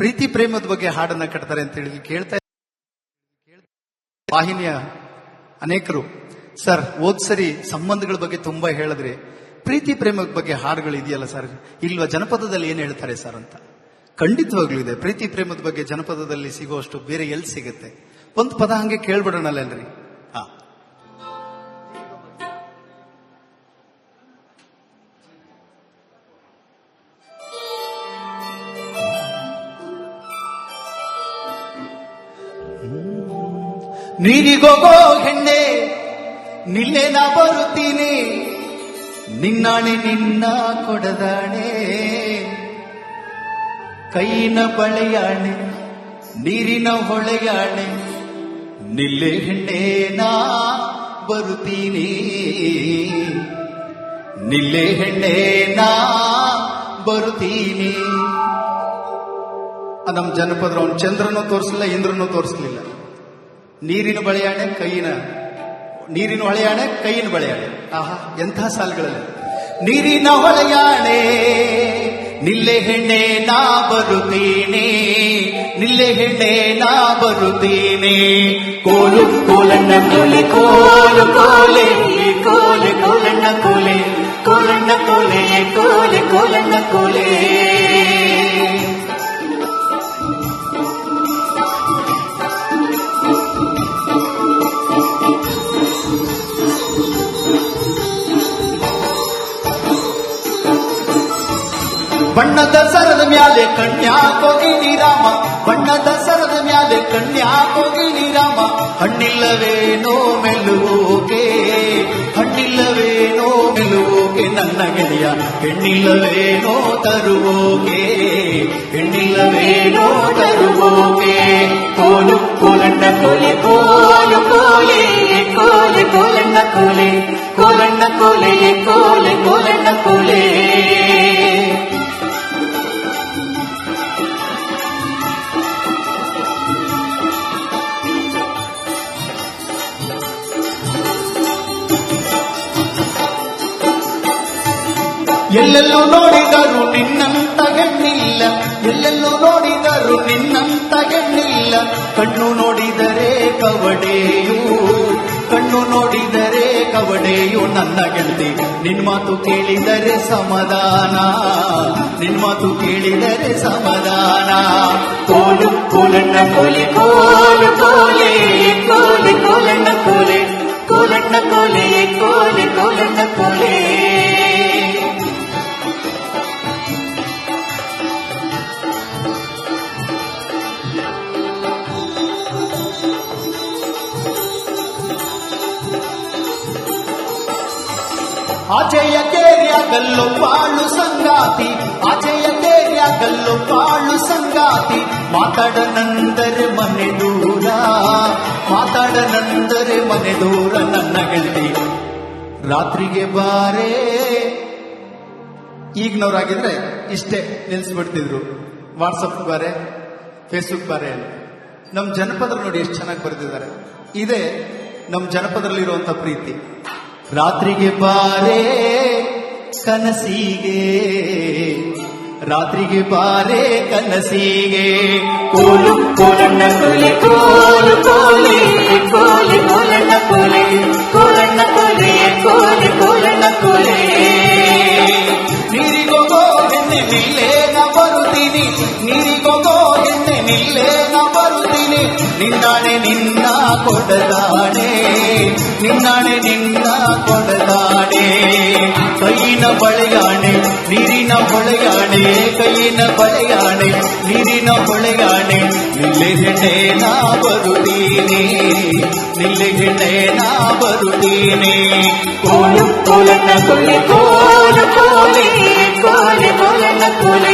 ಪ್ರೀತಿ ಪ್ರೇಮದ ಬಗ್ಗೆ ಹಾಡನ್ನ ಕಟ್ತಾರೆ ಅಂತ ಹೇಳಿ ಕೇಳ್ತಾ ವಾಹಿನಿಯ ಅನೇಕರು ಸರ್ ಸರಿ ಸಂಬಂಧಗಳ ಬಗ್ಗೆ ತುಂಬಾ ಹೇಳಿದ್ರೆ ಪ್ರೀತಿ ಪ್ರೇಮದ ಬಗ್ಗೆ ಹಾಡುಗಳು ಇದೆಯಲ್ಲ ಸರ್, ಇಲ್ವಾ ಜನಪದದಲ್ಲಿ ಏನ್ ಹೇಳ್ತಾರೆ ಸರ್ ಅಂತ. ಖಂಡಿತವಾಗ್ಲೂ ಇದೆ. ಪ್ರೀತಿ ಪ್ರೇಮದ ಬಗ್ಗೆ ಜನಪದದಲ್ಲಿ ಸಿಗುವಷ್ಟು ಬೇರೆ ಎಲ್ಲಿ ಸಿಗುತ್ತೆ? ಒಂದು ಪದ ಹಂಗೆ ಕೇಳ್ಬಿಡೋಣಲ್ಲೇನ್ರಿ? ಹಾ, ನೀರಿಗೋಗೋ ಹೆಣ್ಣೆ ನಿನ್ನೆ ನಾ ಬರುತ್ತೀನಿ, ನಿನ್ನಾಣೆ ನಿನ್ನ ಕೊಡದಾಣೆ, ಕೈನ ಬಳೆಯಾಣೆ ನೀರಿನ ಹೊಳೆಯಾಣೆ, ನಿಲ್ಲೆ ಹೆಣ್ಣೆ ನಾ ಬರುತ್ತೀನಿ, ನಿಲ್ಲೆ ಹೆಣ್ಣೆ ನಾ ಬರುತ್ತೀನಿ. ನಮ್ಮ ಜನಪದ್ರ ಅವನು ಚಂದ್ರನೂ ತೋರಿಸಲಿಲ್ಲ, ಇಂದ್ರನೂ ತೋರಿಸಲಿಲ್ಲ. ನೀರಿನ ಬಳೆಯಾಣೆ ನೀರಿನ ಹೊಳೆಯಾಣೆ ಕೈಯಿನ ಬಳೆಯಾಣೆ. ಆಹಾ, ಎಂಥ ಸಾಲುಗಳಲ್ಲಿ. ನೀರಿನ ಹೊಳೆಯಾಣೆ ನಿಲ್ಲೆ ಹೆಣ್ಣೆ ನಾ ಬರುತ್ತೀನಿ, ನಿಲ್ಲೆ ಹೆಣ್ಣೆ ನಾ ಬರುತ್ತೀನಿ. ಕೋಲು ಕೋಲಣ್ಣ ಕೋಲೆ ಕೋಲು ಕೋಲೆ ಕೋಲೆ ಕೋಲಣ್ಣ ಕೋಲೆ ಕೋಲಣ್ಣ ಕೋಲೆ ಕೋಲೆ ಕೋಲಣ್ಣ ಕೋಲೆ. ಬಣ್ಣದ ಸರದ ಮ್ಯಾಲೆ ಕನ್ಯಾಕೋಗಿ ನೀರಾಮ, ಬಣ್ಣದ ಸರದ ಮ್ಯಾಲೆ ಕನ್ಯಾಕೋಗಿ ನೀರಾಮ, ಹಣ್ಣಿಲ್ಲವೇನೋ ಮೆಲ್ಲುವೋಕೆ, ಹಣ್ಣಿಲ್ಲವೇನೋ ಮೆಲ್ಲುವೋಕೆ ನನ್ನ ಗೆಳೆಯ, ಹೆಣ್ಣಿಲ್ಲವೇನೋ ತರುವೋಕೆ, ಹೆಣ್ಣಿಲ್ಲವೇನೋ ತರುವೋಕೆ. ಕೋಲು ಕೋಲಣ್ಣ ಕೋಲೆ ಕೋಲು ಕೋಲೆ ಕೋಲೆ ಕೋಲಣ್ಣ ಕೋಲೆ ಕೋಲಣ್ಣ ಕೋಲೆ ಕೋಲೆ ಕೋಲಣ್ಣ ಕೋಲೆ. ಎಲ್ಲೆಲ್ಲೂ ನೋಡಿದರು ನಿನ್ನಂತ ಹೆಣ್ಣಿಲ್ಲ, ಎಲ್ಲೆಲ್ಲೂ ನೋಡಿದರು ನಿನ್ನಂತ ಹೆಣ್ಣಿಲ್ಲ, ಕಣ್ಣು ನೋಡಿದರೆ ಕವಡೆಯು, ಕಣ್ಣು ನೋಡಿದರೆ ಕವಡೆಯು ನನ್ನ ಗೆಳತಿ. ನಿನ್ ಮಾತು ಕೇಳಿದರೆ ಸಮಾಧಾನ, ನಿನ್ ಮಾತು ಕೇಳಿದರೆ ಸಮಾಧಾನ. ಕೋಲು ಕೋಲಣ್ಣ ಕೋಲೆ ಕೋಲು ಕೋಲೆ ಕೋಲೆ ಕೋಲಣ್ಣ ಕೋಲೆ ಕೋಲಣ್ಣ ಕೋಲೆ ಕೋಲೆ ಕೋಲಣ್ಣ ಕೋಲೆ. ಆಚೆಯ ಕೇರಿಯಾಗಲ್ಲು ಬಾಳು ಸಂಗಾತಿ, ಆಚೆಯ ಕೇರಿಯಾಗಲ್ಲು ಬಾಳು ಸಂಗಾತಿ, ಮಾತಾಡನಂದರೆ ಮನೆ ದೂರ, ಮಾತಾಡನಂದರೆ ಮನೆ ದೂರ ನನ್ನ ಗೆಳತಿ. ರಾತ್ರಿಗೆ ಬಾರೆ, ಈಗಿನವರಾಗಿದ್ರೆ ಇಷ್ಟೇ ನಿಲ್ಸ್ಬಿಡ್ತಿದ್ರು, ವಾಟ್ಸಪ್ ಬಾರೆ ಫೇಸ್ಬುಕ್ ಬಾರೆ ಅಂತ. ನಮ್ಮ ಜನಪದ ನೋಡಿ ಎಷ್ಟು ಚೆನ್ನಾಗಿ ಬರೆದಿದ್ದಾರೆ. ಇದೇ ನಮ್ಮ ಜನಪದರಲ್ಲಿರುವಂತ ಪ್ರೀತಿ. ರಾತ್ರಿಗೆ ಬಾರೆ ಕನಸಿಗೆ, ರಾತ್ರಿಗೆ ಬಾರೆ ಕನಸಿಗೆ, ಕೋಲು ಕೋಲಣ್ಣ ಕೋಲೆ ಕೋಲು ಕೋಲೆ ಕೋಲೆ ಕೋಲಣ್ಣ ಕೋಲೆ ಕೋಲಣ್ಣ ಕೋಲೆ ಕೋಲೆ ಕೋಲಣ್ಣ ಕೋಲೆ. ನೀರಿಗೋಗೋ ಹೆಣ್ಣೆ ನಿಲ್ಲೇ ನಾ ಬರುತ್ತೀನಿ, ನೀರಿಗೋಗೋ ಹೆಣ್ಣೆ ನಿಲ್ಲೇ ನಾ ಬರುತ್ತೀನಿ, ನಿನ್ನಾಣೆ ನಿನ್ನ ಕೊಡದಾಣೆ, ನಿನ್ನಾಣೆ ನಿನ್ನ ಕೊಡದಾಣೆ, ಕೈಯಿನ ಬಳೆಯಾಣೆ ನೀರಿನ ಹೊಳೆಯಾಣೆ, ಕೈಯಿನ ಬಳೆಯಾಣೆ ನೀರಿನ ಹೊಳೆಯಾಣೆ, ನಿಲ್ಲೆ ಹೆಣ್ಣೆ ನಾ ಬರುತ್ತೀನಿ, ನಿಲ್ಲೆ ಹೆಣ್ಣೆ ನಾ ಬರುತ್ತೀನಿ. ಕೋಲು ಕೋಲಣ್ಣ ಕೋಲೆ ಕೋಲು ಕೋಲೆ ಕೋಲೆ ಕೋಲಣ್ಣ ಕೋಲೆ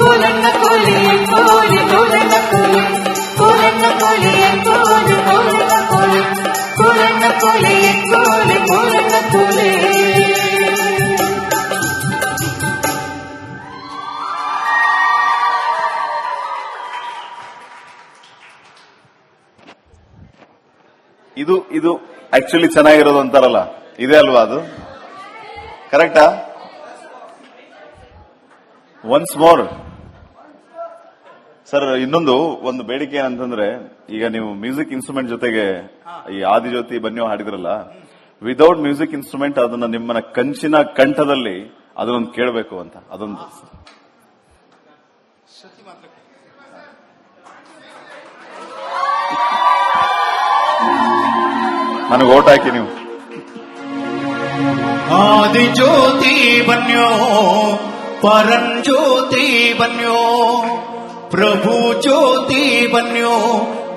ಕೋಲಣ್ಣ ಕೋಲೆ ಕೋಲೆ ಕೋಲಣ್ಣ ಕೋಲೆ ಕೋಲಣ್ಣ ಕೋಲೆ ಕೋಲೆ ಕೋಲಣ್ಣ ಕೋಲೆ ಕೋಲಣ್ಣ ಕೋಲೆ ಕೋಲೆ ಕೋಲಣ್ಣ ಕೋಲೆ. ಇದು ಆಕ್ಚುಲಿ ಚೆನ್ನಾಗಿರೋದು ಅಂತಾರಲ್ಲ, ಇದೆ ಅಲ್ವಾ? ಅದು ಕರೆಕ್ಟಾ? ಒನ್ಸ್ ಮೋರ್ ಸರ್ ಇನ್ನೊಂದು ಒಂದು ಬೇಡಿಕೆ ಏನಂತಂದ್ರೆ, ಈಗ ನೀವು ಮ್ಯೂಸಿಕ್ ಇನ್ಸ್ಟ್ರೂಮೆಂಟ್ ಜೊತೆಗೆ ಈ ಆದಿಜ್ಯೋತಿ ಬನ್ಯೋ ಹಾಡಿದ್ರಲ್ಲ, ವಿದೌಟ್ ಮ್ಯೂಸಿಕ್ ಇನ್ಸ್ಟ್ರೂಮೆಂಟ್ ಅದನ್ನ ನಿಮ್ಮನ್ನ ಕಂಚಿನ ಕಂಠದಲ್ಲಿ ಅದನ್ನೊಂದು ಕೇಳಬೇಕು ಅಂತ, ಅದೊಂದು ನನಗೆ ಓಟ್ ಹಾಕಿ ನೀವು. ಆದಿಜ್ಯೋತಿ ಬನ್ಯೋ ಪರಂಜ್ಯೋತಿ ಬನ್ಯೋ ಪ್ರಭು ಜ್ಯೋತಿ ಬನ್ಯೋ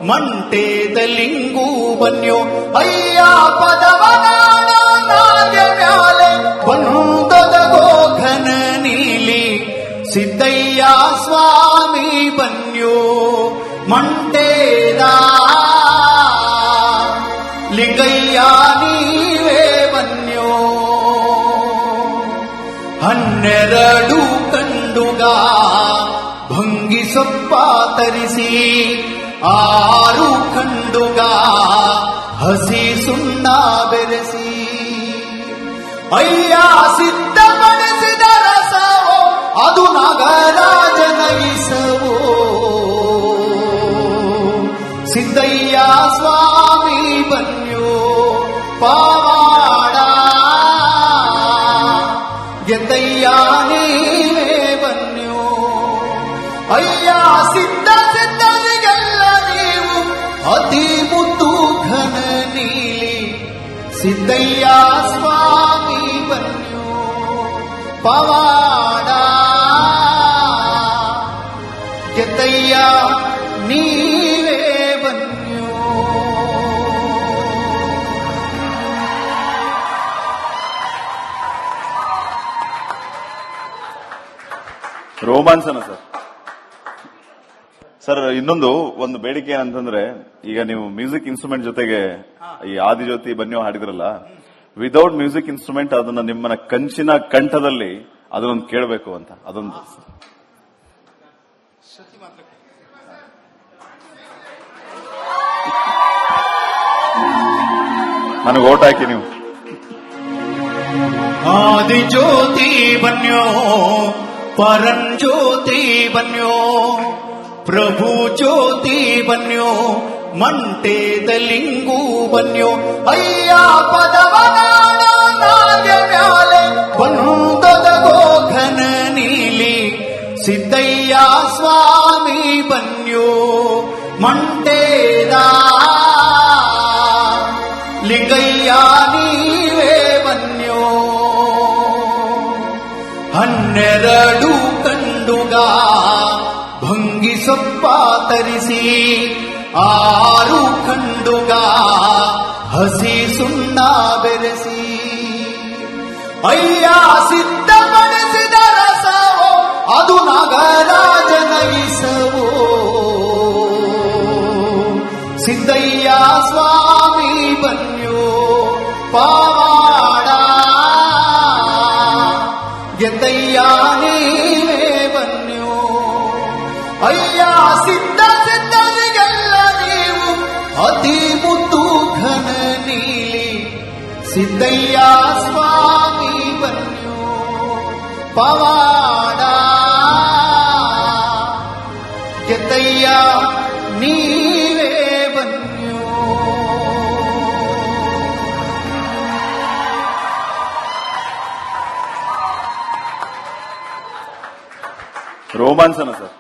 ಮಂಟೇದಲಿಂಗೂ ಬನ್ಯೋ ಅಯ್ಯ ಪದವನಾಡ ನಾದ್ಯ ಮ್ಯಾಲೆ ಬಂದದ ಗೋಘನ ನೀಲಿ ಸಿದ್ದಯ್ಯ ಸ್ವಾಮಿ ಬನ್ಯೋ ಮಂಟೇದ ಲಿಂಗಯ್ಯ ನೀವೇ ಬನ್ಯೋ 12 ಕಂಡುಗ ಭಂಗಿ ಸೊಪ್ಪ ತರಿಸಿ 6 ಕಂಡುಗ ಹಸಿ ಸುಣ್ಣ ಬೆರೆಸಿ ಅಯ್ಯ ಸಿದ್ಧಪಡಿಸಿದ ರಸವೋ ಅದು ನಾಗರಾಜನ ಇಸವೋ ಸಿದ್ದಯ್ಯ ಸ್ವಾಮಿ ಬನ್ಯೋ ಪಾವಾಡ ಗೆದ್ದಯ್ಯ ನೀವೇ ಬನ್ಯೋ ಅಯ್ಯ ಸಿದ್ಧ ಸಿದ್ಧನಿಗೆಲ್ಲ ನೀವು ಅತಿ ಮುದ್ದು ಘನ ನೀಲಿ ಸಿದ್ದಯ್ಯ ಸ್ವಾಮಿ ಬನ್ಯೋ ಪವಾಡ ಗೆದ್ದಯ್ಯ ನೀವೇ ಬನ್ಯೋ. ರೋಮಾಂಚನ ಸರ್ ಇನ್ನೊಂದು ಒಂದು ಬೇಡಿಕೆ ಏನಂತಂದ್ರೆ, ಈಗ ನೀವು ಮ್ಯೂಸಿಕ್ ಇನ್ಸ್ಟ್ರೂಮೆಂಟ್ ಜೊತೆಗೆ ಈ ಆದಿಜ್ಯೋತಿ ಬನ್ಯೋ ಹಾಡಿದ್ರಲ್ಲ, ವಿದೌಟ್ ಮ್ಯೂಸಿಕ್ ಇನ್ಸ್ಟ್ರೂಮೆಂಟ್ ಅದನ್ನ ನಿಮ್ಮನ್ನ ಕಂಚಿನ ಕಂಠದಲ್ಲಿ ಅದನ್ನೊಂದು ಕೇಳಬೇಕು ಅಂತ, ಅದೊಂದು ನನಗೆ ಓಟ್ ಹಾಕಿ ನೀವು. ಆದಿಜ್ಯೋತಿ ಬನ್ಯೋ ಪರಂಜ್ಯೋತಿ ಬನ್ಯೋ ಪ್ರಭು ಜ್ಯೋತಿ ಬನ್ಯೋ ಮಂಟೇದಲಿಂಗೂ ಬನ್ಯೋ ಅಯ್ಯ ಪದವನಾಡ ನಾದ್ಯ ಮ್ಯಾಲೆ ಬಂದದ ಗೋಘನ ನೀಲಿ ಸಿದ್ದಯ್ಯ ಸ್ವಾಮಿ ಬನ್ಯೋ ಮಂಟೇದ ಲಿಂಗಯ್ಯ ನೀವೇ ಬನ್ಯೋ 12 ಕಂಡುಗ ಭಂಗಿ ಸೊಪ್ಪ ತರಿಸಿ 6 ಕಂಡುಗ ಹಸಿ ಸುಣ್ಣ ಬೆರೆಸಿ ಅಯ್ಯ ಸಿದ್ಧಪಡಿಸಿದ ರಸವೋ ಅದು ನಾಗರಾಜನ ಇಸವೋ ಸಿದ್ದಯ್ಯ ಸ್ವಾಮಿ ಬನ್ಯೋ ಪಾವಾಡ ಗೆದ್ದಯ್ಯ ನೀವೇ ಬನ್ಯೋ ಅಯ್ಯ ಸಿದ್ಧ ಸಿದ್ಧನಿಗೆಲ್ಲ ನೀವು ಅತಿ ಮುದ್ದು ಘನ ನೀಲಿ ಸಿದ್ದಯ್ಯ ಸ್ವಾಮಿ ಬನ್ಯೋ ಪವಾಡ ಗೆದ್ದಯ್ಯ ನೀವೇ ಬನ್ಯೋ. ರೋಮಾಂಚನ ಸರ್